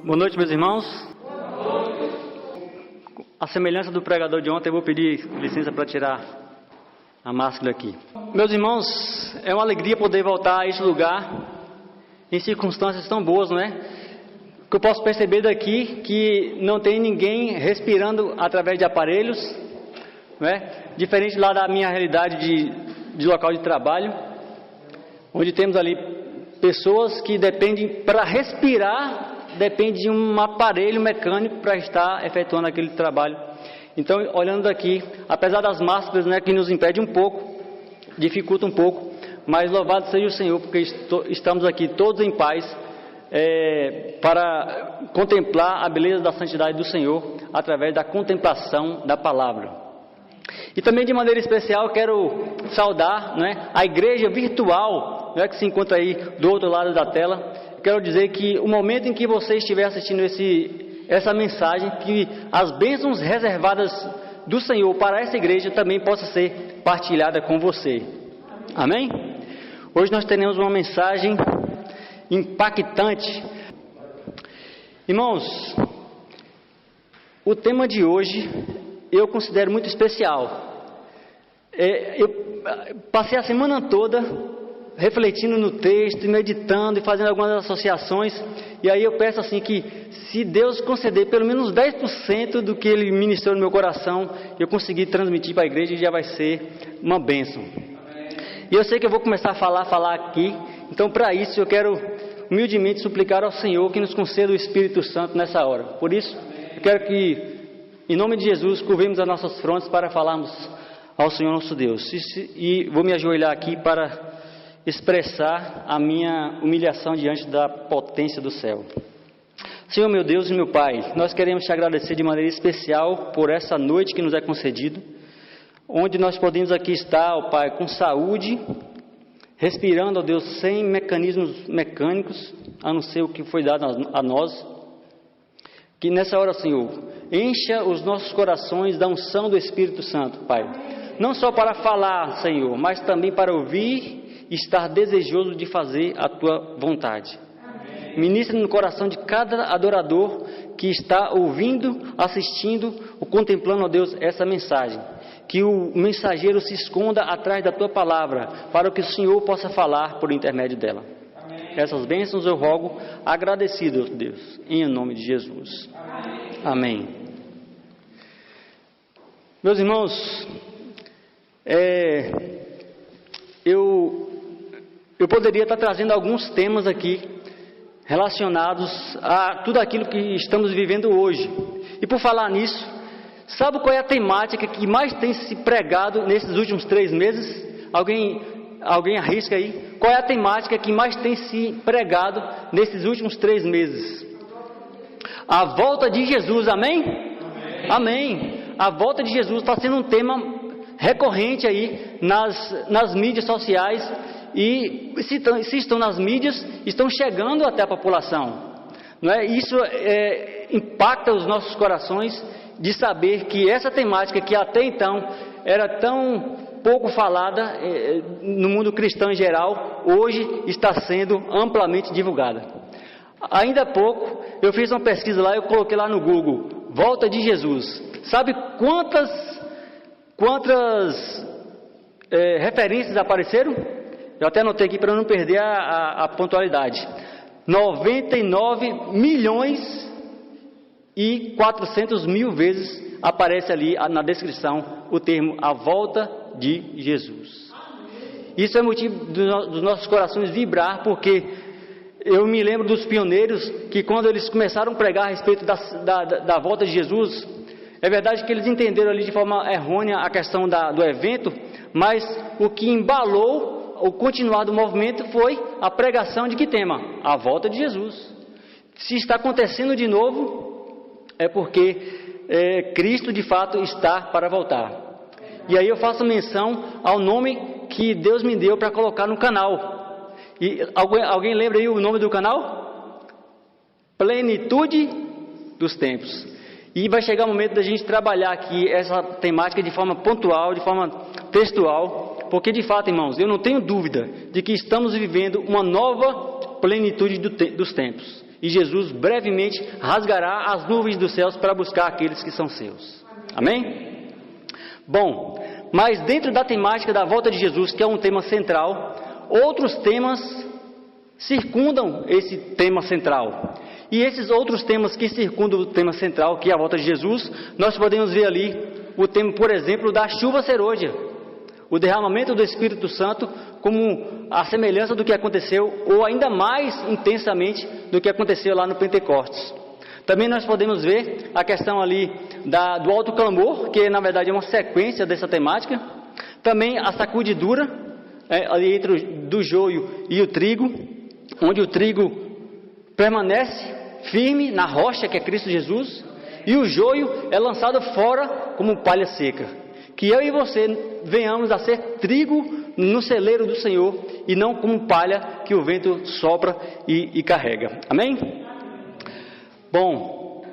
Boa noite, meus irmãos. A semelhança do pregador de ontem, eu vou pedir licença para tirar a máscara aqui. Meus irmãos, é uma alegria poder voltar a esse lugar em circunstâncias tão boas, não é? Que eu posso perceber daqui que não tem ninguém respirando através de aparelhos, não é? Diferente lá da minha realidade de local de trabalho, onde temos ali pessoas que dependem, para respirar, depende de um aparelho mecânico para estar efetuando aquele trabalho. Então, olhando daqui, apesar das máscaras, né, que nos impede um pouco, dificulta um pouco, mas louvado seja o Senhor, porque estamos aqui todos em paz, para contemplar a beleza da santidade do Senhor, através da contemplação da palavra. E também de maneira especial quero saudar, né, a igreja virtual, né, que se encontra aí do outro lado da tela. Quero dizer que o momento em que você estiver assistindo essa mensagem, que as bênçãos reservadas do Senhor para essa igreja também possa ser partilhada com você. Amém? Hoje nós teremos uma mensagem impactante. Irmãos, o tema de hoje eu considero muito especial. Eu passei a semana toda refletindo no texto, meditando e fazendo algumas associações, e aí eu peço assim que, se Deus conceder pelo menos 10% do que Ele ministrou no meu coração, eu conseguir transmitir para a igreja, já vai ser uma bênção. E eu sei que eu vou começar a falar aqui, então para isso eu quero humildemente suplicar ao Senhor que nos conceda o Espírito Santo nessa hora. Por isso, eu quero que, em nome de Jesus, curvemos as nossas frontes para falarmos ao Senhor nosso Deus. E vou me ajoelhar aqui para expressar a minha humilhação diante da potência do céu. Senhor meu Deus e meu Pai, nós queremos te agradecer de maneira especial por essa noite que nos é concedida, onde nós podemos aqui estar, ó Pai, com saúde, respirando, ó Deus, sem mecanismos mecânicos, a não ser o que foi dado a nós. Que nessa hora, Senhor, encha os nossos corações da unção do Espírito Santo, Pai. Não só para falar, Senhor, mas também para ouvir, estar desejoso de fazer a Tua vontade. Amém. Ministra no coração de cada adorador que está ouvindo, assistindo ou contemplando, ó Deus, essa mensagem. Que o mensageiro se esconda atrás da Tua palavra, para que o Senhor possa falar por intermédio dela. Amém. Essas bênçãos eu rogo, agradecido, Deus, em nome de Jesus. Amém. Amém. Meus irmãos, eu poderia estar trazendo alguns temas aqui relacionados a tudo aquilo que estamos vivendo hoje. E por falar nisso, sabe qual é a temática que mais tem se pregado nesses últimos 3 meses? Alguém arrisca aí? Qual é a temática que mais tem se pregado nesses últimos 3 meses? A volta de Jesus, amém? Amém. Amém. A volta de Jesus está sendo um tema recorrente aí nas mídias sociais, e se estão nas mídias, estão chegando até a população, não é? Isso impacta os nossos corações de saber que essa temática que até então era tão pouco falada no mundo cristão em geral, hoje está sendo amplamente divulgada. Ainda há pouco eu fiz uma pesquisa lá, eu coloquei lá no Google, volta de Jesus. Sabe quantas referências apareceram? Eu até anotei aqui para não perder a pontualidade. 99.400.000 vezes aparece ali na descrição o termo a volta de Jesus. Isso é motivo dos nossos corações vibrar, porque eu me lembro dos pioneiros que, quando eles começaram a pregar a respeito da volta de Jesus, é verdade que eles entenderam ali de forma errônea a questão do evento, mas o que embalou o continuar do movimento foi a pregação de que tema? A volta de Jesus. Se está acontecendo de novo, é porque Cristo de fato está para voltar. E aí eu faço menção ao nome que Deus me deu para colocar no canal. E alguém lembra aí o nome do canal? Plenitude dos Tempos. E vai chegar o momento da gente trabalhar aqui essa temática de forma pontual, de forma textual, porque de fato, irmãos, eu não tenho dúvida de que estamos vivendo uma nova plenitude dos tempos. e Jesus brevemente rasgará as nuvens dos céus para buscar aqueles que são seus. Amém? Bom, mas dentro da temática da volta de Jesus, que é um tema central, outros temas circundam esse tema central. E esses outros temas que circundam o tema central, que é a volta de Jesus, nós podemos ver ali o tema, por exemplo, da chuva serôdia, o derramamento do Espírito Santo, como a semelhança do que aconteceu, ou ainda mais intensamente do que aconteceu lá no Pentecostes. Também nós podemos ver a questão ali do alto clamor, que na verdade é uma sequência dessa temática. Também a sacudidura ali entre do joio e o trigo, onde o trigo permanece firme na rocha, que é Cristo Jesus, e o joio é lançado fora como palha seca. Que eu e você venhamos a ser trigo no celeiro do Senhor, e não como palha que o vento sopra e carrega. Amém? Bom,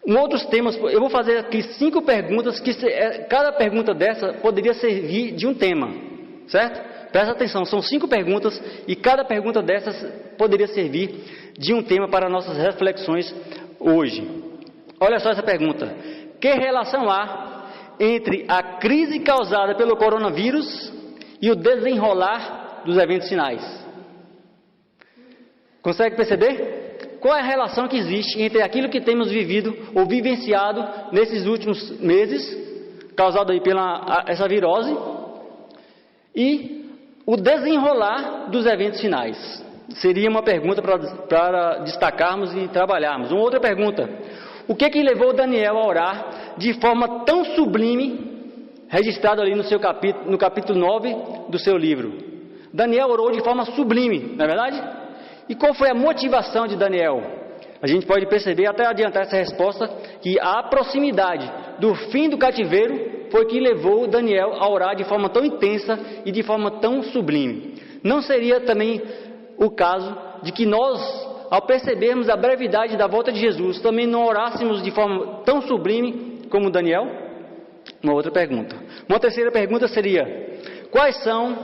outros temas, eu vou fazer aqui 5 perguntas, que cada pergunta dessa poderia servir de um tema, certo? Presta atenção, são 5 perguntas, e cada pergunta dessas poderia servir de um tema para nossas reflexões hoje. Olha só essa pergunta: que relação há entre a crise causada pelo coronavírus e o desenrolar dos eventos finais? Consegue perceber? Qual é a relação que existe entre aquilo que temos vivido ou vivenciado nesses últimos meses, causado aí pela essa virose, e o desenrolar dos eventos finais? Seria uma pergunta para destacarmos e trabalharmos. Uma outra pergunta: o que levou Daniel a orar de forma tão sublime, registrado ali no capítulo 9 do seu livro? Daniel orou de forma sublime, não é verdade? E qual foi a motivação de Daniel? A gente pode perceber, até adiantar essa resposta, que a proximidade do fim do cativeiro foi que levou Daniel a orar de forma tão intensa e de forma tão sublime. Não seria também o caso de que nós, ao percebermos a brevidade da volta de Jesus, também não orássemos de forma tão sublime como Daniel? Uma outra pergunta. Uma terceira pergunta seria: quais são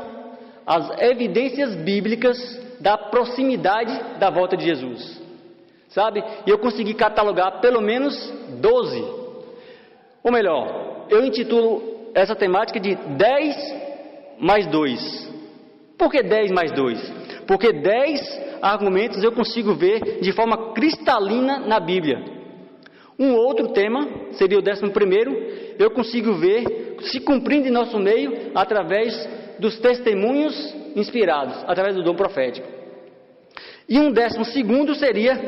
as evidências bíblicas da proximidade da volta de Jesus? Sabe? E eu consegui catalogar pelo menos 12. Ou melhor, eu intitulo essa temática de 10 mais 2. Por que 10 mais 2? Porque 10 argumentos eu consigo ver de forma cristalina na Bíblia. Um outro tema, seria o 11º, eu consigo ver se cumprindo em nosso meio através dos testemunhos inspirados, através do dom profético. E um 12º seria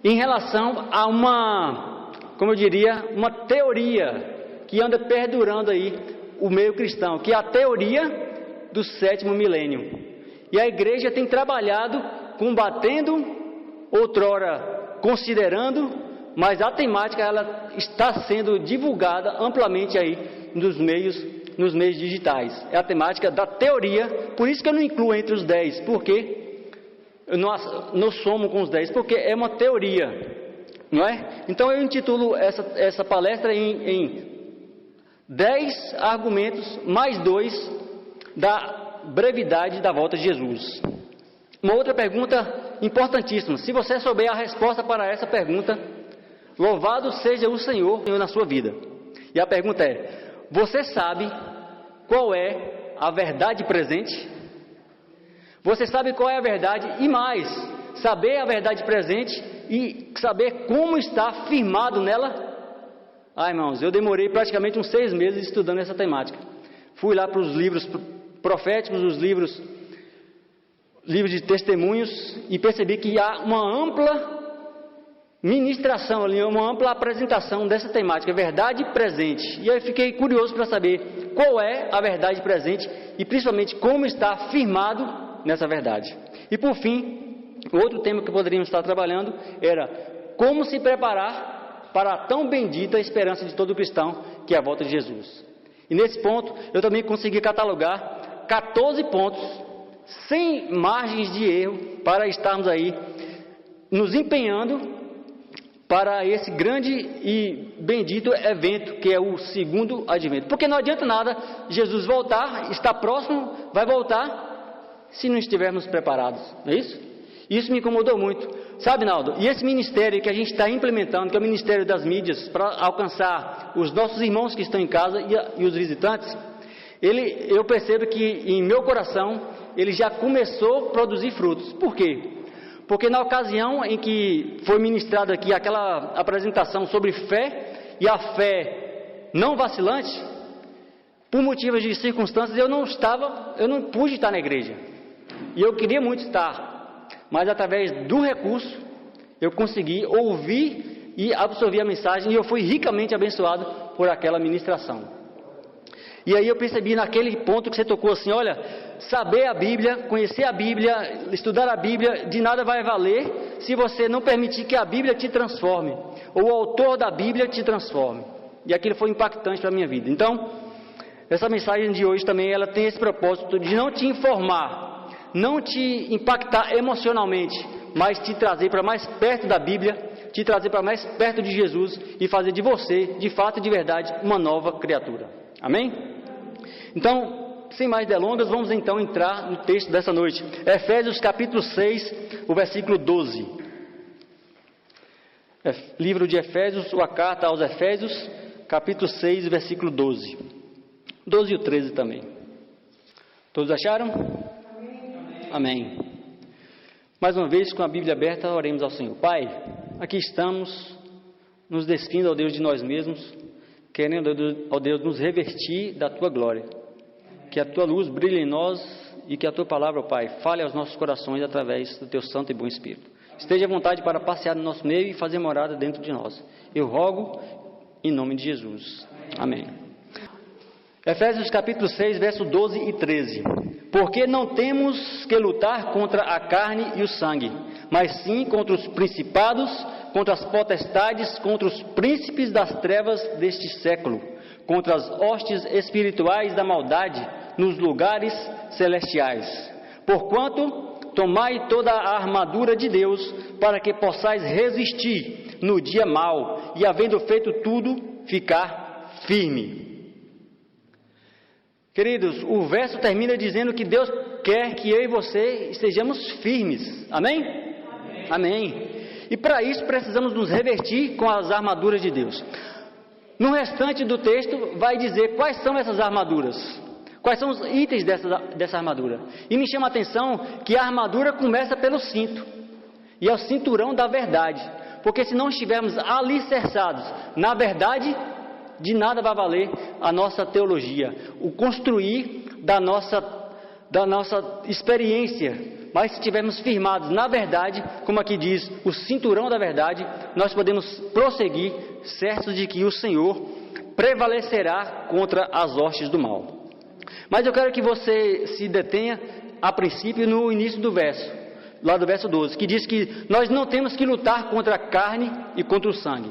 em relação a uma teoria que anda perdurando aí o meio cristão, que é a teoria do 7º milênio. E a igreja tem trabalhado combatendo, outrora considerando, mas a temática ela está sendo divulgada amplamente aí nos meios digitais. É a temática da teoria, por isso que eu não incluo entre os 10, porque eu não somo com os 10, porque é uma teoria, não é? Então eu intitulo essa palestra em 10 argumentos mais 2 da brevidade da volta de Jesus. Uma outra pergunta importantíssima: se você souber a resposta para essa pergunta, louvado seja o Senhor na sua vida. E a pergunta é: você sabe qual é a verdade presente? Você sabe qual é a verdade? E mais, saber a verdade presente e saber como está firmado nela? Irmãos, eu demorei praticamente uns 6 meses estudando essa temática. Fui lá para os livros proféticos, os livros de testemunhos, e percebi que há uma ampla ministração ali, uma ampla apresentação dessa temática, verdade presente. E aí fiquei curioso para saber qual é a verdade presente e principalmente como está firmado nessa verdade. E por fim, outro tema que poderíamos estar trabalhando era como se preparar para a tão bendita esperança de todo cristão, que é a volta de Jesus. E nesse ponto eu também consegui catalogar 14 pontos sem margens de erro para estarmos aí nos empenhando para esse grande e bendito evento que é o segundo advento. Porque não adianta nada Jesus voltar, está próximo, vai voltar, se não estivermos preparados, não é isso? Isso me incomodou muito. Sabe, Naldo, e esse ministério que a gente está implementando, que é o Ministério das Mídias, para alcançar os nossos irmãos que estão em casa e os visitantes, eu percebo que em meu coração, ele já começou a produzir frutos. Por quê? Porque na ocasião em que foi ministrada aqui aquela apresentação sobre fé, e a fé não vacilante, por motivos de circunstâncias, eu não pude estar na igreja. E eu queria muito estar, mas através do recurso, eu consegui ouvir e absorver a mensagem, e eu fui ricamente abençoado por aquela ministração. E aí eu percebi naquele ponto que você tocou assim, olha, saber a Bíblia, conhecer a Bíblia, estudar a Bíblia, de nada vai valer se você não permitir que a Bíblia te transforme, ou o autor da Bíblia te transforme. E aquilo foi impactante para a minha vida. Então, essa mensagem de hoje também, ela tem esse propósito de não te informar, não te impactar emocionalmente, mas te trazer para mais perto da Bíblia, te trazer para mais perto de Jesus e fazer de você, de fato e de verdade, uma nova criatura. Amém? Então, sem mais delongas, vamos então entrar no texto dessa noite. Efésios capítulo 6, o versículo 12. Livro de Efésios, ou a carta aos Efésios, capítulo 6, versículo 12. 12 e o 13 também. Todos acharam? Amém. Amém. Mais uma vez, com a Bíblia aberta, oremos ao Senhor. Pai, aqui estamos, nos despindo ao Deus de nós mesmos, querendo, ó Deus, nos revestir da Tua glória. Que a Tua luz brilhe em nós e que a Tua palavra, ó Pai, fale aos nossos corações através do Teu santo e bom Espírito. Esteja à vontade para passear no nosso meio e fazer morada dentro de nós. Eu rogo em nome de Jesus. Amém. Efésios capítulo 6, verso 12 e 13. Porque não temos que lutar contra a carne e o sangue, mas sim contra os principados, contra as potestades, contra os príncipes das trevas deste século, contra as hostes espirituais da maldade nos lugares celestiais. Porquanto, tomai toda a armadura de Deus, para que possais resistir no dia mau, e havendo feito tudo, ficar firme. Queridos, o verso termina dizendo que Deus quer que eu e você estejamos firmes. Amém? Amém. Amém. E para isso precisamos nos revestir com as armaduras de Deus. No restante do texto vai dizer quais são essas armaduras, quais são os itens dessa armadura. E me chama a atenção que a armadura começa pelo cinto, e é o cinturão da verdade, porque se não estivermos alicerçados na verdade, de nada vai valer a nossa teologia, o construir da nossa experiência. Mas se estivermos firmados na verdade, como aqui diz, o cinturão da verdade, nós podemos prosseguir, certos de que o Senhor prevalecerá contra as hostes do mal. Mas eu quero que você se detenha, a princípio, no início do verso, lá do verso 12, que diz que nós não temos que lutar contra a carne e contra o sangue.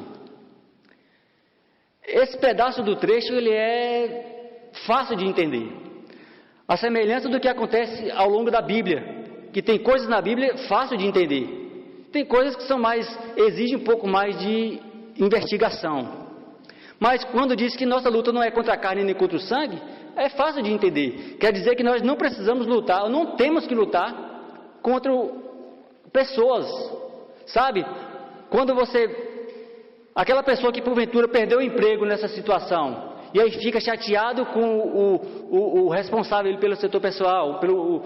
Esse pedaço do trecho, ele é fácil de entender. A semelhança do que acontece ao longo da Bíblia, que tem coisas na Bíblia fácil de entender. Tem coisas que exigem um pouco mais de investigação. Mas quando diz que nossa luta não é contra a carne nem contra o sangue, é fácil de entender. Quer dizer que nós não precisamos lutar, ou não temos que lutar contra pessoas. Sabe? Quando aquela pessoa que porventura perdeu o emprego nessa situação, e aí fica chateado com o responsável pelo setor pessoal, pelo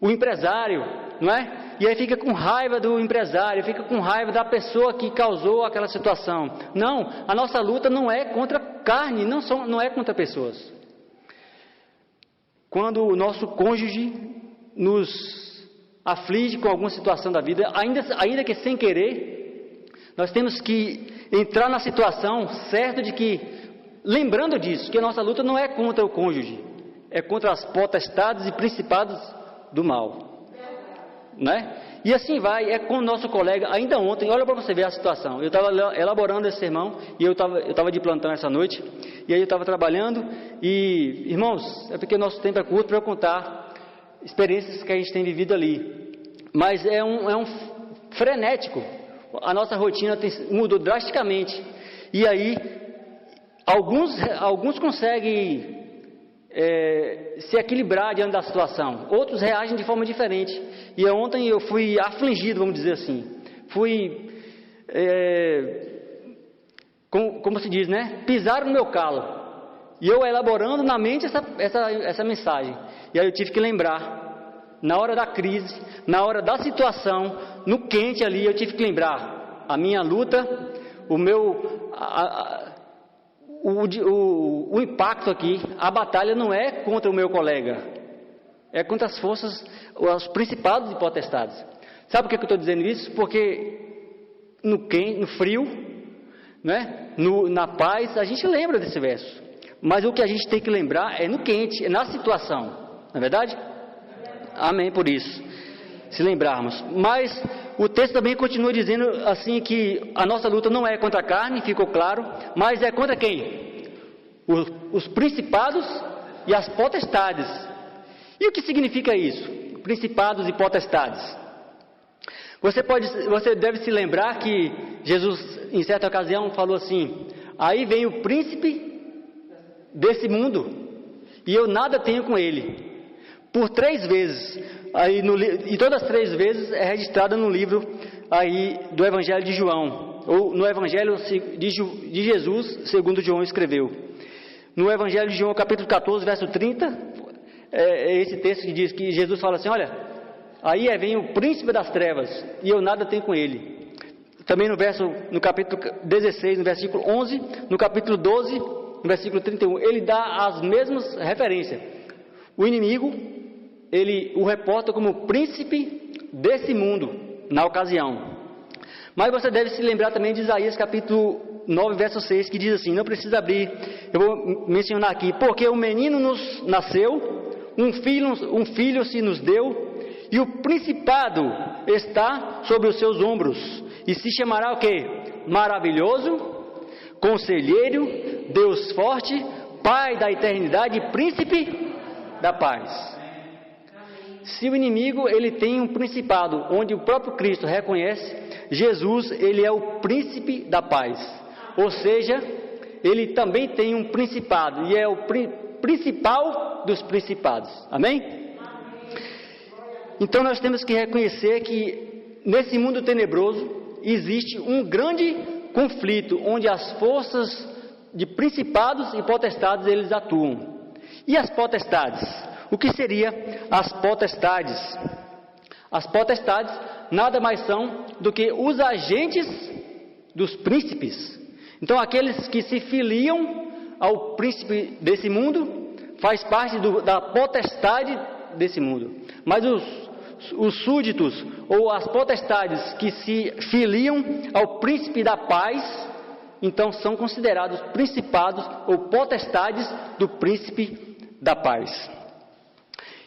o empresário, não é? E aí fica com raiva do empresário, fica com raiva da pessoa que causou aquela situação. Não, a nossa luta não é contra carne, não é contra pessoas. Quando o nosso cônjuge nos aflige com alguma situação da vida, ainda que sem querer, nós temos que entrar na situação certo de que, lembrando disso, que a nossa luta não é contra o cônjuge, é contra as potestades e principados do mal, né? E assim vai, é com o nosso colega. Ainda ontem, olha para você ver a situação, eu estava elaborando esse sermão, e eu estava de plantão essa noite, e aí eu estava trabalhando, e, irmãos, é porque o nosso tempo é curto para eu contar experiências que a gente tem vivido ali, mas é um frenético. A nossa rotina mudou drasticamente. E aí, alguns conseguem se equilibrar diante da situação. Outros reagem de forma diferente. E ontem eu fui afligido, vamos dizer assim. Fui, como se diz, né? Pisar no meu calo. E eu elaborando na mente essa mensagem. E aí eu tive que lembrar, na hora da crise, na hora da situação, no quente ali, eu tive que lembrar a minha luta, o impacto aqui, a batalha não é contra o meu colega, é contra as forças, os principados e potestades. Sabe por que eu estou dizendo isso? Porque no quente, no frio, né? Na paz, a gente lembra desse verso. Mas o que a gente tem que lembrar é no quente, é na situação, não é verdade? Amém por isso, se lembrarmos. Mas o texto também continua dizendo assim que a nossa luta não é contra a carne, ficou claro, mas é contra quem? Os principados e as potestades. E o que significa isso? Principados e potestades. Você deve se lembrar que Jesus, em certa ocasião, falou assim: aí vem o príncipe desse mundo, e eu nada tenho com ele. Por 3 vezes, e todas as 3 vezes é registrada no livro aí do Evangelho de João, ou no Evangelho de Jesus, segundo João escreveu. No Evangelho de João, capítulo 14, verso 30, é esse texto que diz que Jesus fala assim: olha, aí vem o príncipe das trevas, e eu nada tenho com ele. Também no capítulo 16, no versículo 11, no capítulo 12, no versículo 31, ele dá as mesmas referências. O inimigo, ele o reporta como príncipe desse mundo, na ocasião. Mas você deve se lembrar também de Isaías capítulo 9, verso 6, que diz assim, não precisa abrir, eu vou mencionar aqui: porque o menino nos nasceu, um filho se nos deu, e o principado está sobre os seus ombros, e se chamará o quê? Maravilhoso, Conselheiro, Deus forte, Pai da eternidade, Príncipe da paz. Se o inimigo, ele tem um principado, onde o próprio Cristo reconhece, Jesus, ele é o príncipe da paz. Ou seja, ele também tem um principado, e é o principal dos principados. Amém? Então nós temos que reconhecer que nesse mundo tenebroso existe um grande conflito, onde as forças de principados e potestades eles atuam. E as potestades? O que seria as potestades? As potestades nada mais são do que os agentes dos príncipes. Então aqueles que se filiam ao príncipe desse mundo faz parte da potestade desse mundo. Mas os súditos ou as potestades que se filiam ao príncipe da paz, então são considerados principados ou potestades do príncipe da paz.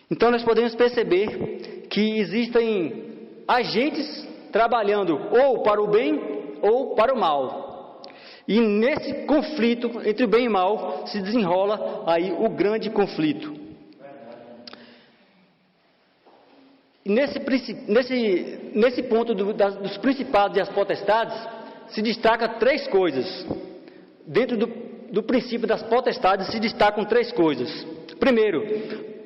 Então nós podemos perceber que existem agentes trabalhando ou para o bem ou para o mal. E nesse conflito entre o bem e o mal se desenrola aí o grande conflito. Nesse ponto dos principados e as potestades, se destaca 3 coisas. Dentro do princípio das potestades se destacam 3 coisas. Primeiro,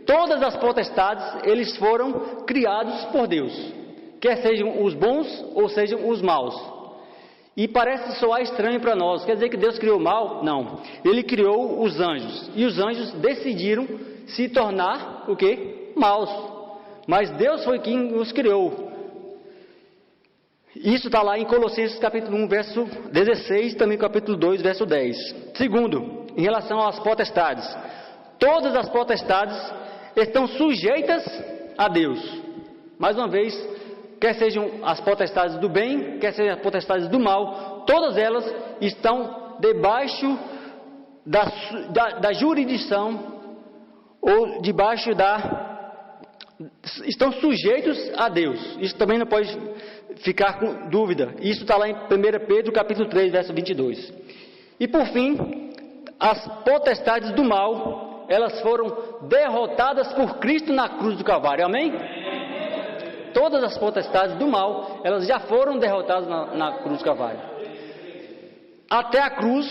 todas as potestades, eles foram criados por Deus, quer sejam os bons ou sejam os maus. E parece soar estranho para nós, quer dizer que Deus criou o mal? Não, Ele criou os anjos, e os anjos decidiram se tornar, o quê? Maus. Mas Deus foi quem os criou. Isso está lá em Colossenses capítulo 1, verso 16, também capítulo 2, verso 10. Segundo, em relação às potestades, todas as potestades estão sujeitas a Deus. Mais uma vez, quer sejam as potestades do bem, quer sejam as potestades do mal, todas elas estão debaixo da jurisdição ou debaixo estão sujeitos a Deus. Isso também não pode ficar com dúvida. Isso está lá em 1 Pedro capítulo 3, verso 22. E por fim, as potestades do mal, elas foram derrotadas por Cristo na cruz do Calvário. Amém? Todas as potestades do mal, elas já foram derrotadas na cruz do Calvário. Até a cruz,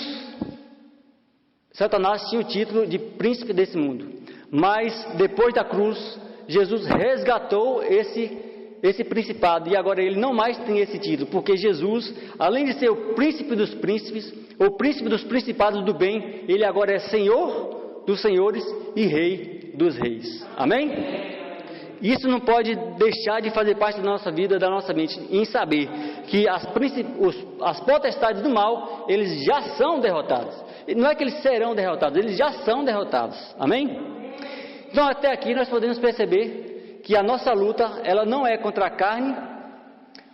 Satanás tinha o título de príncipe desse mundo. Mas depois da cruz, Jesus resgatou esse principado, e agora ele não mais tem esse título, porque Jesus, além de ser o príncipe dos príncipes, o príncipe dos principados do bem, ele agora é Senhor dos senhores e Rei dos reis. Amém? Isso não pode deixar de fazer parte da nossa vida, da nossa mente, em saber que as potestades do mal, eles já são derrotados. Não é que eles serão derrotados, eles já são derrotados. Amém? Então até aqui nós podemos perceber que a nossa luta, ela não é contra a carne,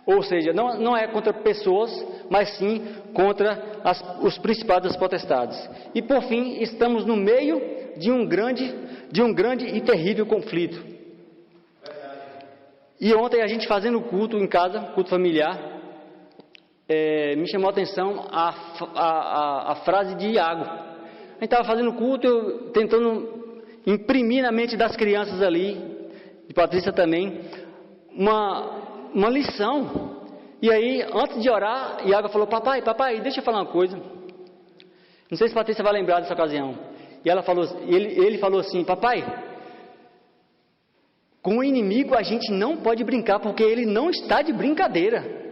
ou seja, não é contra pessoas, mas sim contra os principados das potestades. E por fim, estamos no meio de um grande e terrível conflito. E ontem a gente fazendo culto em casa, culto familiar, me chamou a atenção a frase de Iago. A gente estava fazendo culto, eu tentando imprimir na mente das crianças ali, de Patrícia também, uma lição. E aí, antes de orar, Iago falou: papai, deixa eu falar uma coisa. Não sei se Patrícia vai lembrar dessa ocasião. E ele falou assim: papai, com o inimigo a gente não pode brincar, porque ele não está de brincadeira.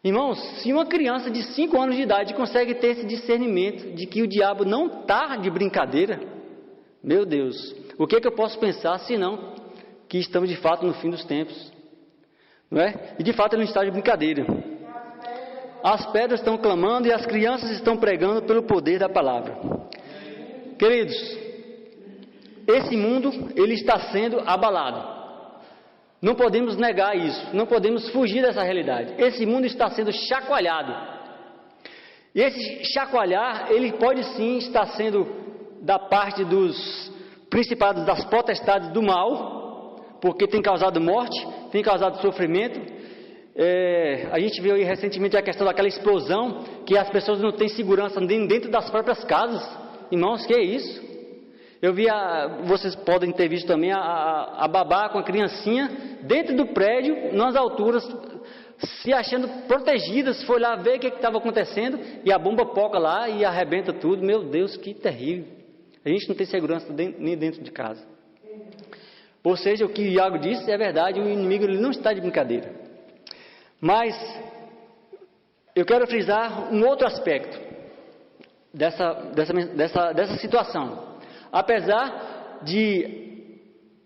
Irmãos, se uma criança de 5 anos de idade consegue ter esse discernimento de que o diabo não está de brincadeira, meu Deus, o que eu posso pensar senão que estamos de fato no fim dos tempos, não é? E de fato ele não está de brincadeira. As pedras estão clamando e as crianças estão pregando pelo poder da palavra. Queridos, esse mundo, ele está sendo abalado. Não podemos negar isso, não podemos fugir dessa realidade. Esse mundo está sendo chacoalhado. E esse chacoalhar, ele pode sim estar sendo da parte dos principados das potestades do mal, porque tem causado morte, tem causado sofrimento. A gente viu aí recentemente a questão daquela explosão, que as pessoas não têm segurança nem dentro das próprias casas. Irmãos, que é isso? Eu vi, vocês podem ter visto também, a babá com a criancinha dentro do prédio, nas alturas, se achando protegidas, foi lá ver o que estava acontecendo, e a bomba poca lá e arrebenta tudo. Meu Deus, que terrível. A gente não tem segurança nem dentro de casa. Ou seja, o que Iago disse é verdade, o inimigo ele não está de brincadeira. Mas eu quero frisar um outro aspecto dessa situação. Apesar de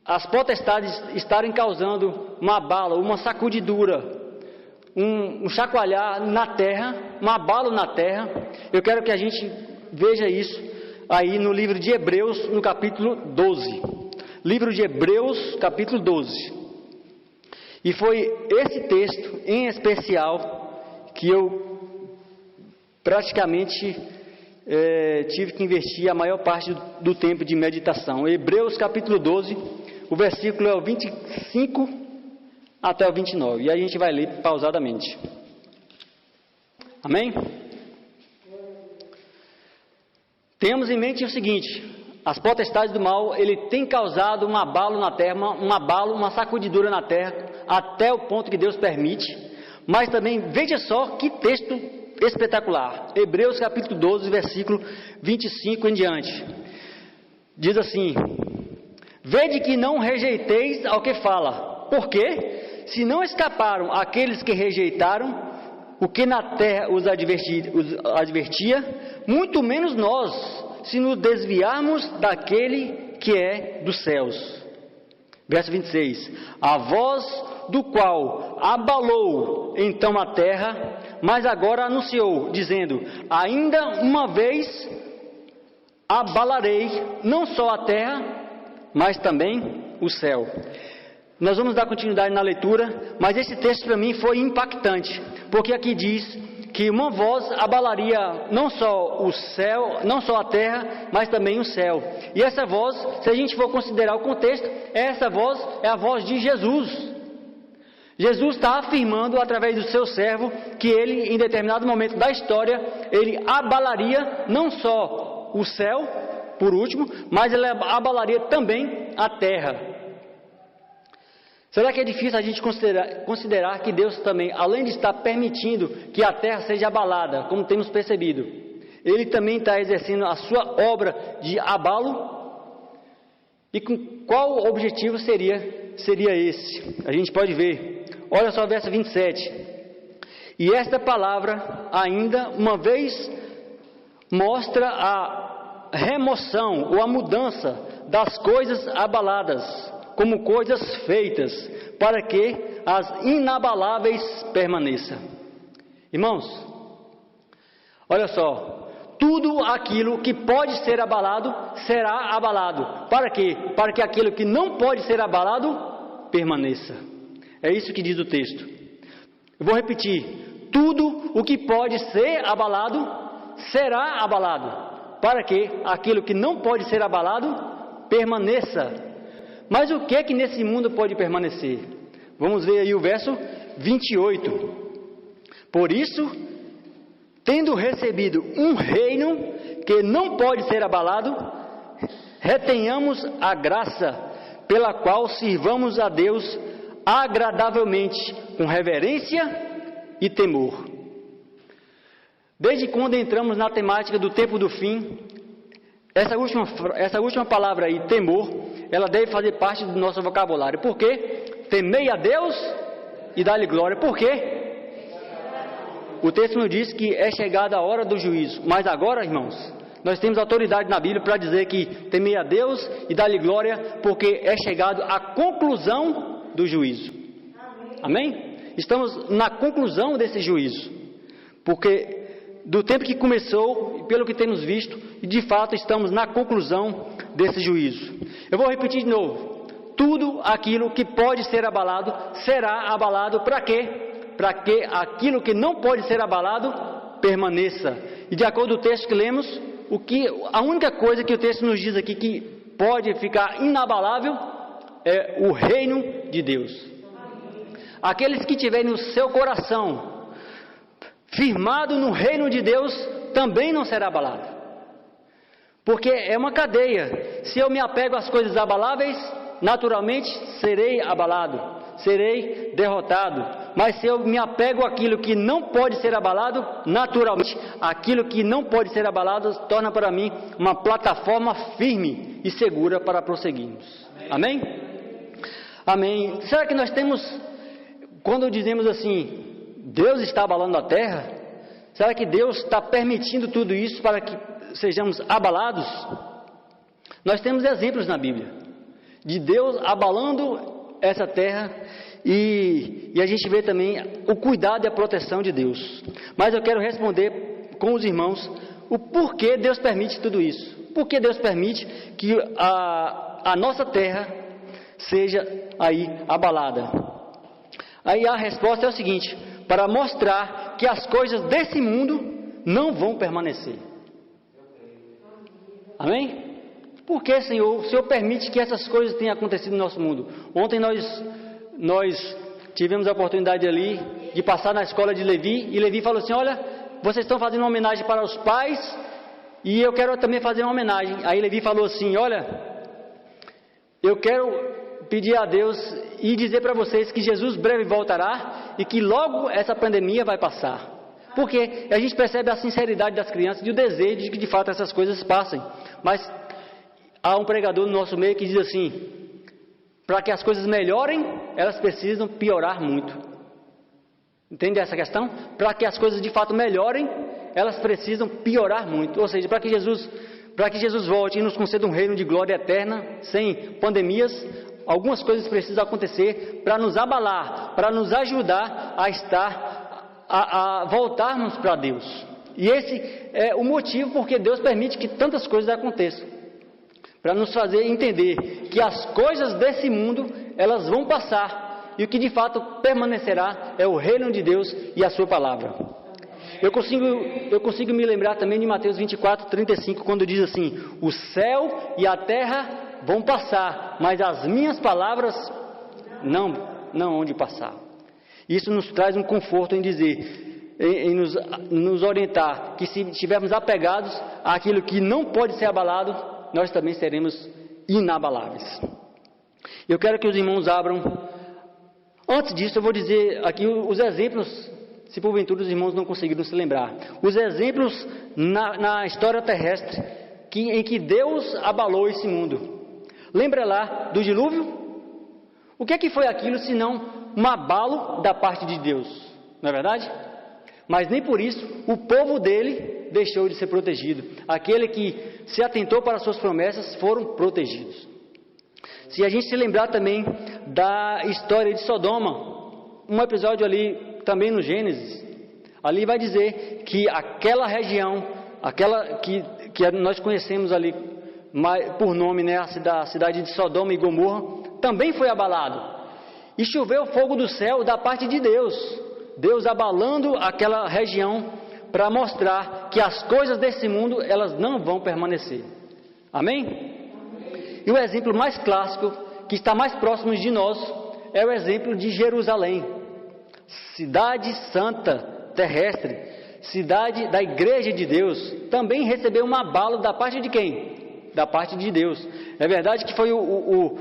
as potestades estarem causando um abalo, uma sacudidura, um chacoalhar na terra, um abalo na terra, eu quero que a gente veja isso aí no livro de Hebreus, no capítulo 12. Livro de Hebreus, capítulo 12. E foi esse texto, em especial, que eu praticamente tive que investir a maior parte do tempo de meditação. Hebreus capítulo 12, o versículo é o 25 até o 29. E aí a gente vai ler pausadamente. Amém? Tenhamos em mente o seguinte: as potestades do mal, ele tem causado um abalo na terra, uma sacudidura na terra, até o ponto que Deus permite. Mas também, veja só que texto espetacular. Hebreus capítulo 12, versículo 25 em diante. Diz assim: vede que não rejeiteis ao que fala. Por quê? Se não escaparam aqueles que rejeitaram o que na terra os advertia, muito menos nós, se nos desviarmos daquele que é dos céus. Verso 26. A voz do qual abalou então a terra, mas agora anunciou, dizendo: ainda uma vez abalarei não só a terra, mas também o céu. Nós vamos dar continuidade na leitura, mas esse texto para mim foi impactante, porque aqui diz que uma voz abalaria não só o céu, não só a terra, mas também o céu. E essa voz, se a gente for considerar o contexto, essa voz é a voz de Jesus. Jesus está afirmando através do seu servo que ele, em determinado momento da história, ele abalaria não só o céu, por último, mas ele abalaria também a terra. Será que é difícil a gente considerar que Deus também, além de estar permitindo que a terra seja abalada, como temos percebido, ele também está exercendo a sua obra de abalo. E com qual objetivo seria esse? A gente pode ver. Olha só o verso 27. E esta palavra ainda uma vez mostra a remoção ou a mudança das coisas abaladas, como coisas feitas, para que as inabaláveis permaneçam. Irmãos, olha só, tudo aquilo que pode ser abalado, será abalado. Para quê? Para que aquilo que não pode ser abalado, permaneça. É isso que diz o texto. Eu vou repetir. Tudo o que pode ser abalado, será abalado. Para que aquilo que não pode ser abalado, permaneça. Mas o que é que nesse mundo pode permanecer? Vamos ver aí o verso 28. Por isso, tendo recebido um reino que não pode ser abalado, retenhamos a graça pela qual sirvamos a Deus agradavelmente, com reverência e temor. Desde quando entramos na temática do tempo do fim, essa última palavra aí, temor, ela deve fazer parte do nosso vocabulário. Por quê? Temei a Deus e dá-lhe glória. Por quê? O texto nos diz que é chegada a hora do juízo. Mas agora, irmãos, nós temos autoridade na Bíblia para dizer que temei a Deus e dá-lhe glória, porque é chegado a conclusão do juízo. Amém? Estamos na conclusão desse juízo. Porque do tempo que começou, pelo que temos visto, e de fato estamos na conclusão desse juízo. Eu vou repetir de novo. Tudo aquilo que pode ser abalado, será abalado. Para quê? Para que aquilo que não pode ser abalado, permaneça. E de acordo com o texto que lemos, a única coisa que o texto nos diz aqui que pode ficar inabalável é o reino de Deus. Aqueles que tiverem o seu coração firmado no reino de Deus, também não será abalado. Porque é uma cadeia. Se eu me apego às coisas abaláveis, naturalmente serei abalado, serei derrotado. Mas se eu me apego àquilo que não pode ser abalado, naturalmente aquilo que não pode ser abalado torna para mim uma plataforma firme e segura para prosseguirmos. Amém? Amém. Será que nós temos, quando dizemos assim, Deus está abalando a terra, será que Deus está permitindo tudo isso para que sejamos abalados? Nós temos exemplos na Bíblia de Deus abalando essa terra e a gente vê também o cuidado e a proteção de Deus. Mas eu quero responder com os irmãos o porquê Deus permite tudo isso. Por que Deus permite que a nossa terra seja aí abalada? Aí a resposta é o seguinte: para mostrar que as coisas desse mundo não vão permanecer. Amém? Por que, Senhor? O Senhor permite que essas coisas tenham acontecido no nosso mundo. Ontem nós tivemos a oportunidade ali de passar na escola de Levi, e Levi falou assim: olha, vocês estão fazendo uma homenagem para os pais, e eu quero também fazer uma homenagem. Aí Levi falou assim: olha, eu quero pedir a Deus e dizer para vocês que Jesus breve voltará e que logo essa pandemia vai passar. Porque a gente percebe a sinceridade das crianças e o desejo de que de fato essas coisas passem. Mas há um pregador no nosso meio que diz assim: para que as coisas melhorem, elas precisam piorar muito. Entende essa questão? Para que as coisas de fato melhorem, elas precisam piorar muito. Ou seja, para que Jesus volte e nos conceda um reino de glória eterna, sem pandemias, algumas coisas precisam acontecer para nos abalar, para nos ajudar a voltarmos para Deus. E esse é o motivo porque Deus permite que tantas coisas aconteçam. Para nos fazer entender que as coisas desse mundo, elas vão passar. E o que de fato permanecerá é o reino de Deus e a sua palavra. Eu consigo me lembrar também de Mateus 24:35, quando diz assim: o céu e a terra vão passar, mas as minhas palavras não hão de passar. Isso nos traz um conforto em dizer, em nos orientar, que se estivermos apegados àquilo que não pode ser abalado, nós também seremos inabaláveis. Eu quero que os irmãos abram. Antes disso, eu vou dizer aqui os exemplos se porventura os irmãos não conseguiram se lembrar. Os exemplos na história terrestre em que Deus abalou esse mundo. Lembra lá do dilúvio? O que é que foi aquilo senão um abalo da parte de Deus? Não é verdade? Mas nem por isso o povo dele deixou de ser protegido. Aquele que se atentou para as suas promessas foram protegidos. Se a gente se lembrar também da história de Sodoma, um episódio ali também no Gênesis, ali vai dizer que aquela região, aquela que nós conhecemos ali por nome, né, a cidade de Sodoma e Gomorra, também foi abalado. E choveu fogo do céu da parte de Deus. Deus abalando aquela região para mostrar que as coisas desse mundo, elas não vão permanecer. Amém? E o exemplo mais clássico, que está mais próximo de nós, é o exemplo de Jerusalém. Cidade santa, terrestre, cidade da igreja de Deus, também recebeu um abalo da parte de quem? Da parte de Deus. É verdade que foi o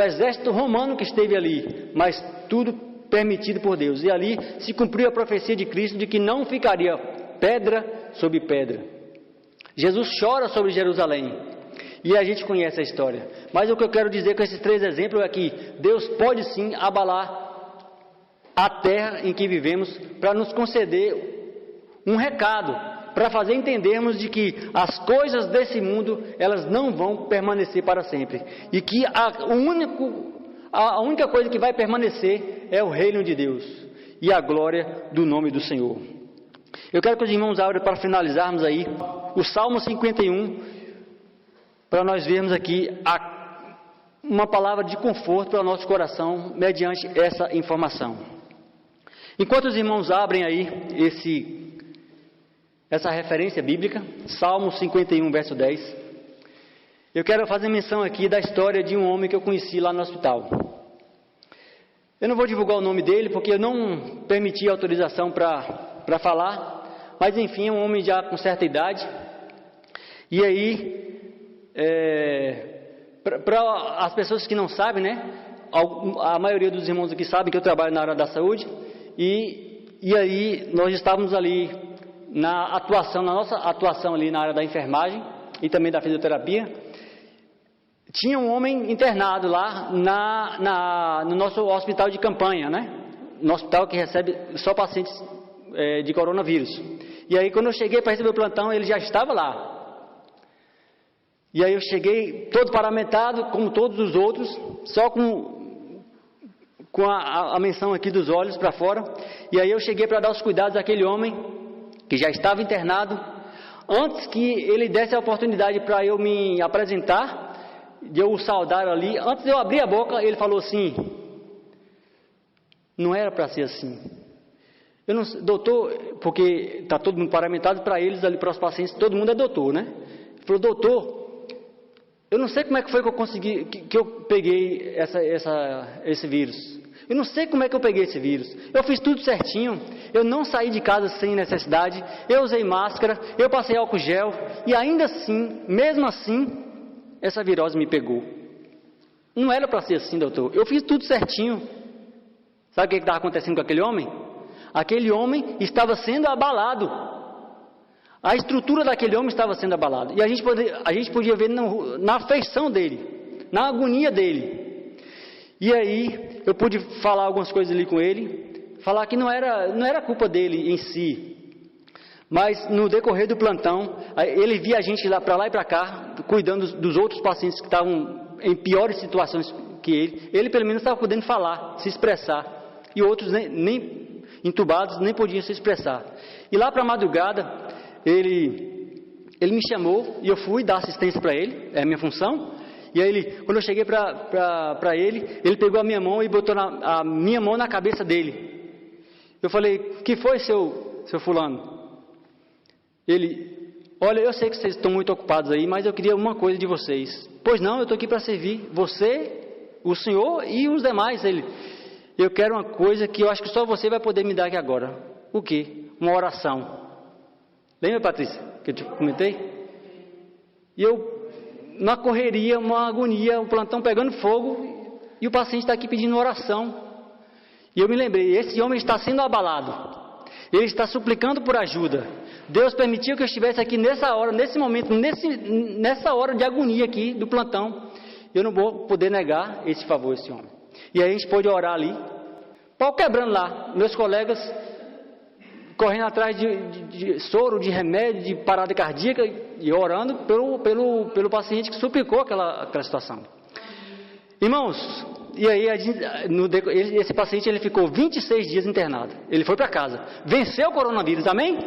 exército romano que esteve ali, mas tudo permitido por Deus. E ali se cumpriu a profecia de Cristo de que não ficaria pedra sobre pedra. Jesus chora sobre Jerusalém. E a gente conhece a história. Mas o que eu quero dizer com esses 3 exemplos é que Deus pode sim abalar a terra em que vivemos para nos conceder um recado, para fazer entendermos de que as coisas desse mundo, elas não vão permanecer para sempre. E que a única coisa que vai permanecer é o reino de Deus e a glória do nome do Senhor. Eu quero que os irmãos abram para finalizarmos aí o Salmo 51, para nós vermos aqui uma palavra de conforto para o nosso coração mediante essa informação. Enquanto os irmãos abrem aí essa referência bíblica, Salmo 51, verso 10, eu quero fazer menção aqui da história de um homem que eu conheci lá no hospital. Eu não vou divulgar o nome dele, porque eu não permiti autorização para falar, mas enfim, é um homem já com certa idade. E aí, para as pessoas que não sabem, né, a maioria dos irmãos aqui sabem que eu trabalho na área da saúde, e aí nós estávamos ali na nossa atuação ali na área da enfermagem e também da fisioterapia. Tinha um homem internado lá no nosso hospital de campanha, né? No hospital que recebe só pacientes de coronavírus. E aí quando eu cheguei para receber o plantão, ele já estava lá. E aí eu cheguei todo paramentado, como todos os outros, só com a menção aqui dos olhos para fora. E aí eu cheguei para dar os cuidados àquele homem que já estava internado. Antes que ele desse a oportunidade para eu me apresentar, de eu o saudar ali, antes de eu abrir a boca, ele falou assim: não era para ser assim. Eu não, doutor, porque está todo mundo paramentado, para eles ali, para os pacientes, todo mundo é doutor, né? Ele falou: doutor, eu não sei como é que foi que eu consegui, que eu peguei esse vírus. Eu não sei como é que eu peguei esse vírus. Eu fiz tudo certinho, eu não saí de casa sem necessidade, eu usei máscara, eu passei álcool gel, e ainda assim, mesmo assim, essa virose me pegou. Não era para ser assim, doutor. Eu fiz tudo certinho. Sabe o que estava acontecendo com aquele homem? Aquele homem estava sendo abalado. A estrutura daquele homem estava sendo abalada. E a gente podia ver na afeição dele, na agonia dele. E aí eu pude falar algumas coisas ali com ele, falar que não era culpa dele em si. Mas no decorrer do plantão, ele via a gente para lá e para cá, cuidando dos outros pacientes que estavam em piores situações que ele. Ele pelo menos estava podendo falar, se expressar. E outros nem entubados nem podiam se expressar. E lá para a madrugada, ele me chamou e eu fui dar assistência para ele, é a minha função. E aí quando eu cheguei para ele pegou a minha mão e botou a minha mão na cabeça dele. Eu falei: que foi, seu fulano? Ele: olha, eu sei que vocês estão muito ocupados aí, mas eu queria uma coisa de vocês. Pois não, eu estou aqui para servir você, o senhor e os demais. Eu quero uma coisa que eu acho que só você vai poder me dar aqui agora. O quê? Uma oração. Lembra, Patrícia, que eu te comentei? E eu, na correria, uma agonia, o plantão pegando fogo, e o paciente está aqui pedindo oração. E eu me lembrei: esse homem está sendo abalado. Ele está suplicando por ajuda. Deus permitiu que eu estivesse aqui nessa hora, nesse momento, nessa hora de agonia aqui do plantão. Eu não vou poder negar esse favor, esse homem. E aí a gente pôde orar ali, pau quebrando lá, meus colegas correndo atrás de soro, de remédio, de parada cardíaca e orando pelo paciente que suplicou aquela situação. Irmãos, e aí esse paciente ele ficou 26 dias internado. Ele foi para casa, venceu o coronavírus, amém?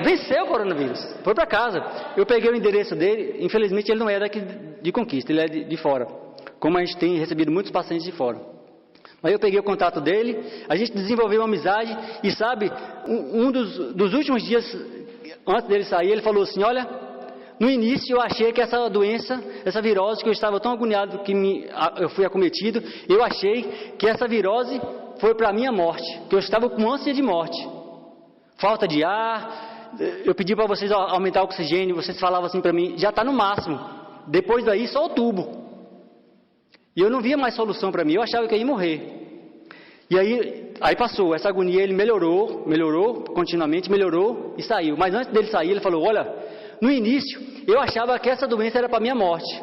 Venceu o coronavírus, foi para casa. Eu peguei o endereço dele, infelizmente ele não é daqui de Conquista, ele é de fora, como a gente tem recebido muitos pacientes de fora. Mas eu peguei o contato dele, a gente desenvolveu uma amizade, e sabe, um dos últimos dias, antes dele sair, ele falou assim: olha, no início eu achei que essa doença, essa virose, que eu estava tão agoniado que eu fui acometido, eu achei que essa virose foi para a minha morte, que eu estava com ânsia de morte, falta de ar, eu pedi para vocês aumentar o oxigênio, vocês falavam assim para mim, já está no máximo, depois daí só o tubo. E eu não via mais solução para mim, eu achava que eu ia morrer. E aí passou, essa agonia, ele melhorou continuamente, melhorou e saiu. Mas antes dele sair, ele falou: olha, no início eu achava que essa doença era para minha morte.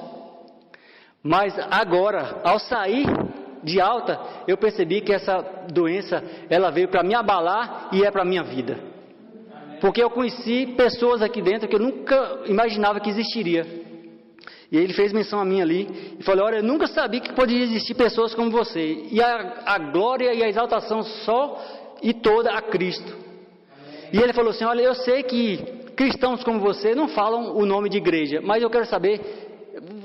Mas agora, ao sair de alta, eu percebi que essa doença, ela veio para me abalar e é para a minha vida. Porque eu conheci pessoas aqui dentro que eu nunca imaginava que existiria. E ele fez menção a mim ali e falou: olha, eu nunca sabia que poderia existir pessoas como você. E a glória e a exaltação só e toda a Cristo. E ele falou assim: olha, eu sei que cristãos como você não falam o nome de igreja, mas eu quero saber,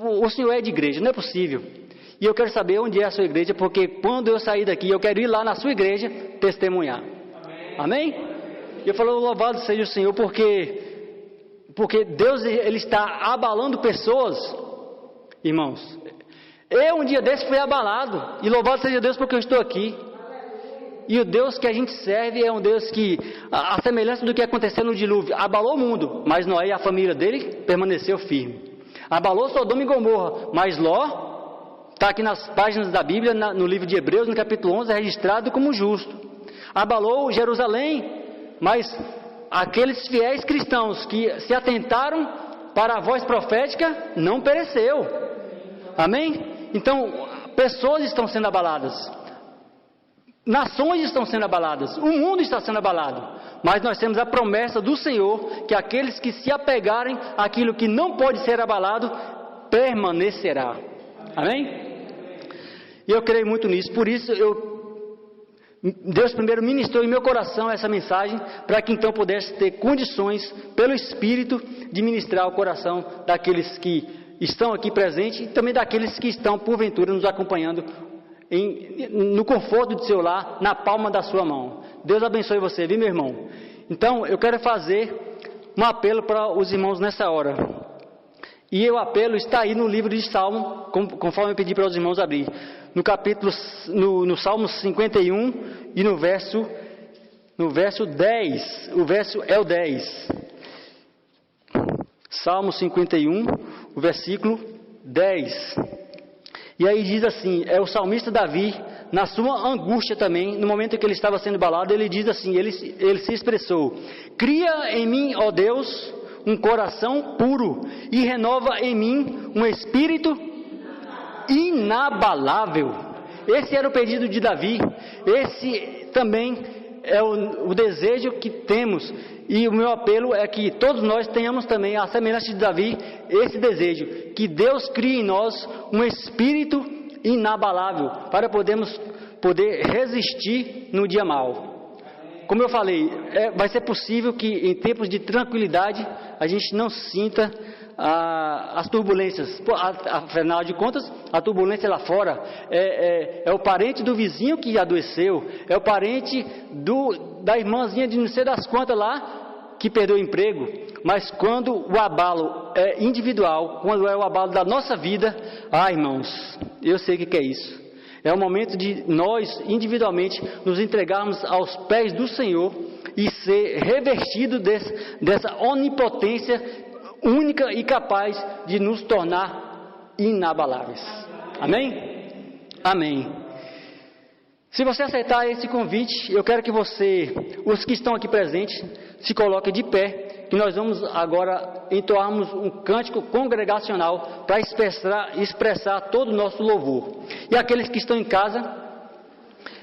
o senhor é de igreja, não é possível. E eu quero saber onde é a sua igreja, porque quando eu sair daqui, eu quero ir lá na sua igreja testemunhar. Amém? E eu falo: louvado seja o Senhor, porque Deus, Ele está abalando pessoas, irmãos. Eu um dia desse fui abalado, e louvado seja Deus porque eu estou aqui. E o Deus que a gente serve é um Deus que, a semelhança do que aconteceu no dilúvio, abalou o mundo, mas Noé e a família dele permaneceu firme. Abalou Sodoma e Gomorra, mas Ló, está aqui nas páginas da Bíblia, no livro de Hebreus, no capítulo 11, é registrado como justo. Abalou Jerusalém, mas aqueles fiéis cristãos que se atentaram para a voz profética, não pereceu. Amém? Então, pessoas estão sendo abaladas. Nações estão sendo abaladas. O mundo está sendo abalado. Mas nós temos a promessa do Senhor, que aqueles que se apegarem àquilo que não pode ser abalado, permanecerá. Amém? E eu creio muito nisso. Por isso, Deus primeiro ministrou em meu coração essa mensagem, para que então pudesse ter condições, pelo Espírito, de ministrar o coração daqueles que estão aqui presentes e também daqueles que estão, porventura, nos acompanhando no conforto de seu lar, na palma da sua mão. Deus abençoe você, viu, meu irmão? Então, eu quero fazer um apelo para os irmãos nessa hora. E o apelo está aí no livro de Salmo, conforme eu pedi para os irmãos abrir. No Salmo 51 e no verso 10, o verso é o 10. Salmo 51, o versículo 10. E aí diz assim, é o salmista Davi, na sua angústia também, no momento em que ele estava sendo abalado, ele diz assim, ele se expressou: cria em mim, ó Deus, um coração puro, e renova em mim um espírito inabalável. Esse era o pedido de Davi, esse também é o desejo que temos, e o meu apelo é que todos nós tenhamos também, a semelhança de Davi, esse desejo, que Deus crie em nós um espírito inabalável, para poder resistir no dia mau. Como eu falei, vai ser possível que em tempos de tranquilidade, a gente não sinta as turbulências. Afinal de contas, a turbulência lá fora é o parente do vizinho que adoeceu, é o parente da irmãzinha de não sei das quantas lá que perdeu o emprego. Mas quando o abalo é individual, quando é o abalo da nossa vida, irmãos, eu sei o que é isso. É o momento de nós individualmente nos entregarmos aos pés do Senhor e ser revestido dessa onipotência única e capaz de nos tornar inabaláveis. Amém? Amém. Se você aceitar esse convite, eu quero que os que estão aqui presentes, se coloquem de pé, que nós vamos agora entoarmos um cântico congregacional para expressar todo o nosso louvor. E aqueles que estão em casa,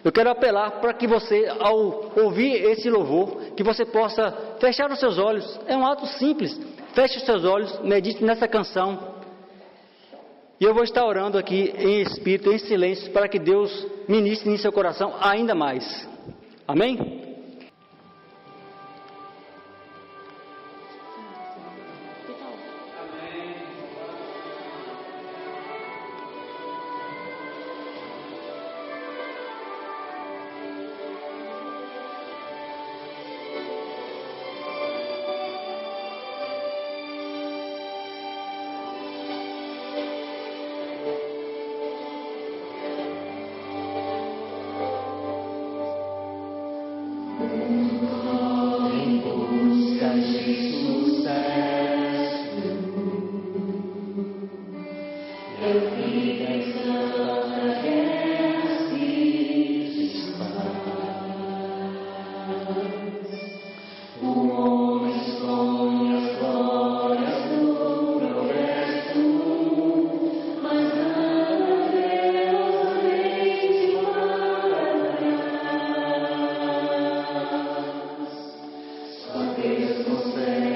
eu quero apelar para que você, ao ouvir esse louvor, que você possa fechar os seus olhos. É um ato simples. Feche os seus olhos, medite nessa canção. E eu vou estar orando aqui em espírito, em silêncio, para que Deus ministre em seu coração ainda mais. Amém? Deus consegue.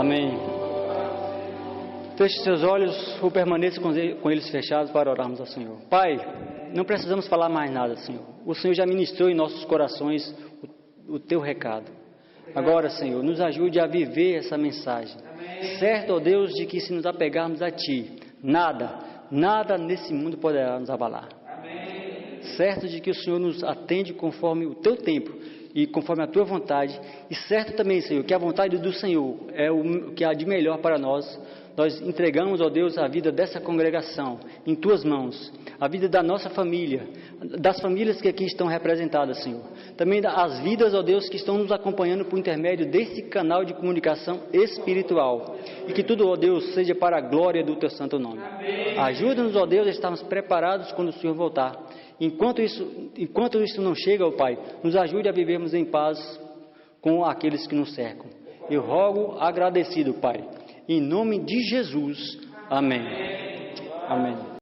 Amém. Feche seus olhos ou permaneça com eles fechados para orarmos ao Senhor. Pai, não precisamos falar mais nada, Senhor. O Senhor já ministrou em nossos corações o teu recado. Agora, Senhor, nos ajude a viver essa mensagem. Certo, ó Deus, de que se nos apegarmos a Ti, nada nesse mundo poderá nos abalar. Certo de que o Senhor nos atende conforme o teu tempo e conforme a tua vontade. E certo também, Senhor, que a vontade do Senhor é o que há de melhor para nós. Nós entregamos, ó Deus, a vida dessa congregação em tuas mãos, a vida da nossa família, das famílias que aqui estão representadas, Senhor. Também as vidas, ó Deus, que estão nos acompanhando por intermédio desse canal de comunicação espiritual. E que tudo, ó Deus, seja para a glória do teu santo nome. Ajuda-nos, ó Deus, a estarmos preparados quando o Senhor voltar. Enquanto isso não chega, ó Pai, nos ajude a vivermos em paz com aqueles que nos cercam. Eu rogo agradecido, Pai. Em nome de Jesus. Amém. Amém.